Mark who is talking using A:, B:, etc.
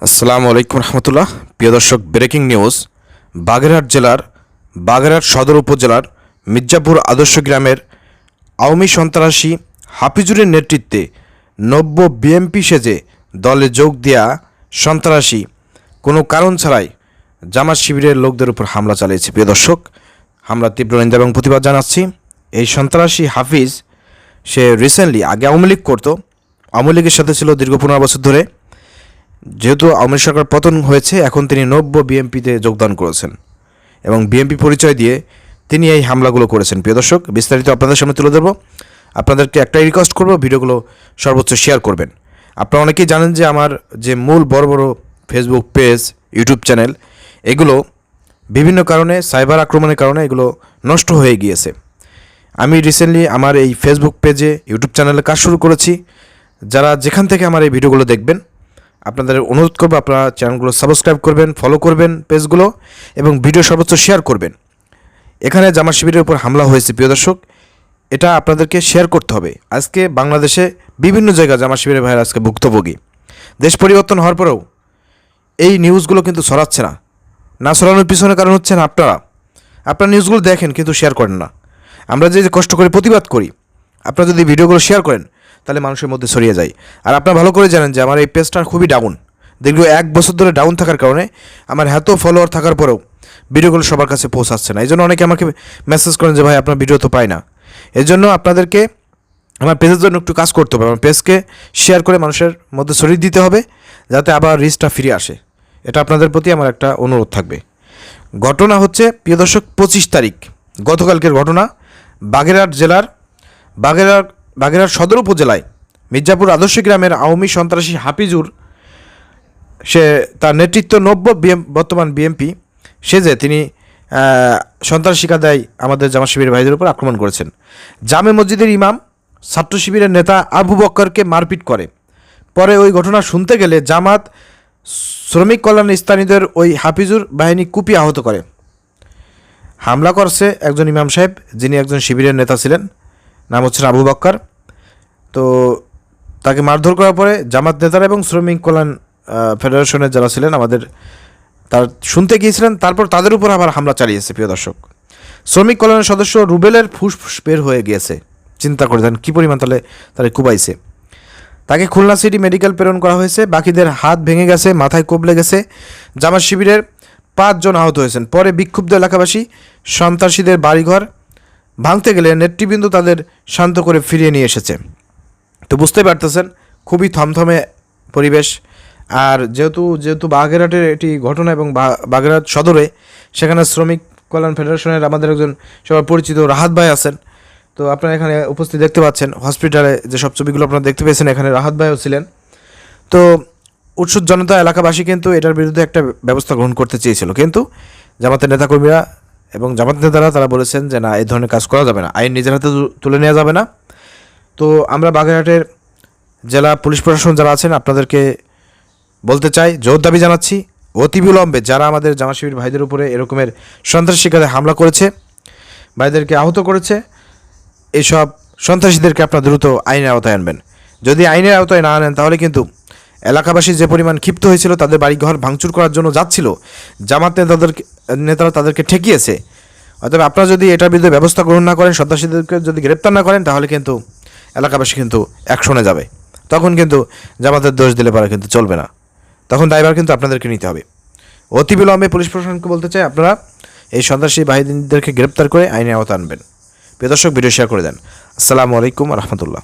A: আসসালামু আলাইকুম রহমতুল্লাহ। প্রিয় দর্শক, ব্রেকিং নিউজ। বাগেরহাট জেলার বাগেরহাট সদর উপজেলার মির্জাপুর আদর্শ গ্রামের আওয়ামী সন্ত্রাসী হাফিজুরের নেতৃত্বে নব্য বিএমপি সেজে দলে যোগ দেয়া সন্ত্রাসী কোনো কারণ ছাড়াই জামাত শিবিরের লোকদের উপর হামলা চালিয়েছে। প্রিয় দর্শক, হামলা তীব্র নিন্দা এবং প্রতিবাদ জানাচ্ছি। এই সন্ত্রাসী হাফিজ সে রিসেন্টলি আগে আওয়ামী লীগ করতো, আওয়ামী লীগের সাথে ছিল দীর্ঘ 15 বছর ধরে। যেহেতু আওয়ামী সরকার পতন হয়েছে, এখন তিনি নব্য বিএমপিতে যোগদান করেছেন এবং বিএমপি পরিচয় দিয়ে তিনি এই হামলাগুলো করেছেন। প্রিয় দর্শক, বিস্তারিত আপনাদের সামনে তুলে ধরবো। আপনাদেরকে একটাই রিকোয়েস্ট করব, ভিডিওগুলো সর্বোচ্চ শেয়ার করবেন। আপনারা অনেকেই জানেন যে আমার যে মূল বড় বড় ফেসবুক পেজ, ইউটিউব চ্যানেল, এগুলো বিভিন্ন কারণে সাইবার আক্রমণের কারণে এগুলো নষ্ট হয়ে গিয়েছে। আমি রিসেন্টলি আমার এই ফেসবুক পেজে, ইউটিউব চ্যানেলে কাজ শুরু করেছি। যারা যেখান থেকে আমার এই ভিডিওগুলো দেখবেন, আপনাদের অনুরোধ করবো আপনারা চ্যানেলগুলো সাবস্ক্রাইব করবেন, ফলো করবেন পেজগুলো এবং ভিডিও সর্বোচ্চ শেয়ার করবেন। এখানে জামাত শিবিরের উপর হামলা হয়েছে। প্রিয় দর্শক, এটা আপনাদেরকে শেয়ার করতে হবে। আজকে বাংলাদেশে বিভিন্ন জায়গায় জামাত শিবিরের ভাইয়ের আজকে ভুক্তভোগী। দেশ পরিবর্তন হওয়ার পরেও এই নিউজগুলো কিন্তু ছড়াচ্ছে না ছড়ানোর পিছনে কারণ হচ্ছে না আপনারা নিউজগুলো দেখেন কিন্তু শেয়ার করেন না। আমরা যে কষ্ট করে প্রতিবাদ করি, আপনারা যদি ভিডিওগুলো শেয়ার করেন তাহলে মানুষের মধ্যে ছড়িয়ে যায়। আর আপনারা ভালো করে জানেন যে আমার এই পেজটা খুবই ডাউন, দীর্ঘ 1 বছর ধরে ডাউন থাকার কারণে আমার এত ফলোয়ার থাকার পরেও ভিডিওগুলো সবার কাছে পৌঁছাচ্ছে না। এই জন্য অনেকে আমাকে মেসেজ করেন যে ভাই আপনার ভিডিও তো পাই না। এই জন্য আপনাদেরকে আমার পেজের জন্য একটু কাজ করতে হবে। আমার পেজকে শেয়ার করে মানুষের মধ্যে ছড়িয়ে দিতে হবে, যাতে আবার রিচটা ফিরে আসে। এটা আপনাদের প্রতি আমার একটা অনুরোধ থাকবে। ঘটনা হচ্ছে, প্রিয় দর্শক, 25 তারিখ গতকালকের ঘটনা। বাগেরহাট জেলার বাগেরহাট সদর উপজেলায় মির্জাপুর আদর্শ গ্রামের আওয়ামী সন্ত্রাসী হাফিজুর, সে তার নেতৃত্ব নব্য বর্তমান বিএমপি সেজে তিনি সন্ত্রাসী কায়দায় আমাদের জামাত শিবিরের ভাইদের উপর আক্রমণ করেছেন। জামে মসজিদের ইমাম ছাত্র শিবিরের নেতা আবু বক্করকে মারপিট করে। পরে ওই ঘটনা শুনতে গেলে জামাত শ্রমিক কল্যাণ স্থানীয়দের ওই হাফিজুর বাহিনী কুপিয়ে আহত করে। হামলা করছে একজন ইমাম সাহেব, যিনি একজন শিবিরের নেতা ছিলেন, নাম হচ্ছে আবু বক্কর। তো তাকে মারধর করার পরে জামাত নেতারা এবং শ্রমিক কল্যাণ ফেডারেশনের যারা ছিলেন আমাদের, তার শুনতে গিয়েছিলেন, তারপর তাদের উপর আবার হামলা চালিয়েছে। প্রিয় দর্শক, শ্রমিক কল্যাণের সদস্য রুবেলের ফুসফুস বের হয়ে গিয়েছে। চিন্তা করে দেন কী পরিমাণ তাহলে কুবাইছে। তাকে খুলনা সিটি মেডিকেল প্রেরণ করা হয়েছে। বাকিদের হাত ভেঙে গেছে, মাথায় কোপ লেগেছে। জামাত শিবিরের 5 জন আহত হয়েছেন। পরে বিক্ষুব্ধ এলাকাবাসী সন্ত্রাসীদের বাড়িঘর ভাঙতে গেলে নেতৃবৃন্দ তাদের শান্ত করে ফিরিয়ে নিয়ে এসেছে। তো বুঝতে পারতেছেন খুবই থমথমে পরিবেশ। আর যেহেতু বাগেরহাটের এটি ঘটনা এবং বাগেরহাট সদরে, সেখানে শ্রমিক কল্যাণ ফেডারেশনের আমাদের একজন সবার পরিচিত রাহাত ভাই আছেন। তো আপনারা এখানে উপস্থিত দেখতে পাচ্ছেন, হসপিটালে যেসব ছবিগুলো আপনারা দেখতে পেয়েছেন, এখানে রাহাত ভাইও ছিলেন। তো উৎসুক জনতা এলাকাবাসী কিন্তু এটার বিরুদ্ধে একটা ব্যবস্থা গ্রহণ করতে চেয়েছিল, কিন্তু জামাতের নেতাকর্মীরা এবং জামাত নেতারা তারা বলেছেন যে না, এই ধরনের কাজ করা যাবে না, আইন নিজের হাতে তুলে নেওয়া যাবে না। তো আমরা বাগেরহাটের জেলা পুলিশ প্রশাসন যারা আছেন, আপনাদেরকে বলতে চাই, জোর দাবি জানাচ্ছি, অতিবিলম্বে যারা আমাদের জামাত শিবির ভাইদের উপরে এরকমের সন্ত্রাসী কাজে হামলা করেছে, ভাইদেরকে আহত করেছে, এইসব সন্ত্রাসীদেরকে আপনারা দ্রুত আইনের আওতায় আনবেন। যদি আইনের আওতায় না আনেন তাহলে কিন্তু এলাকাবাসী যে পরিমাণ ক্ষিপ্ত হয়েছিল, তাদের বাড়িঘর ভাঙচুর করার জন্য যাচ্ছিল, জামাত নেতারা তাদেরকে ঠেকিয়েছে। অতএব আপনারা যদি এটার বিরুদ্ধে ব্যবস্থা গ্রহণ না করেন, সন্ত্রাসীদেরকে যদি গ্রেপ্তার না করেন, তাহলে কিন্তু এলাকাবাসী কিন্তু অ্যাকশনে যাবে। তখন কিন্তু জামাতের দোষ দিলে পারে কিন্তু চলবে না, তখন দায়ভার কিন্তু আপনাদেরকে নিতে হবে। অতিবিলম্বে পুলিশ প্রশাসনকে বলতে চাই, আপনারা এই সন্ত্রাসী বাহিনীদেরকে গ্রেপ্তার করে আইনের আওতায় আনবেন। প্রিয় দর্শক, ভিডিও শেয়ার করে দেন। আসসালামু আলাইকুম রহমতুল্লাহ।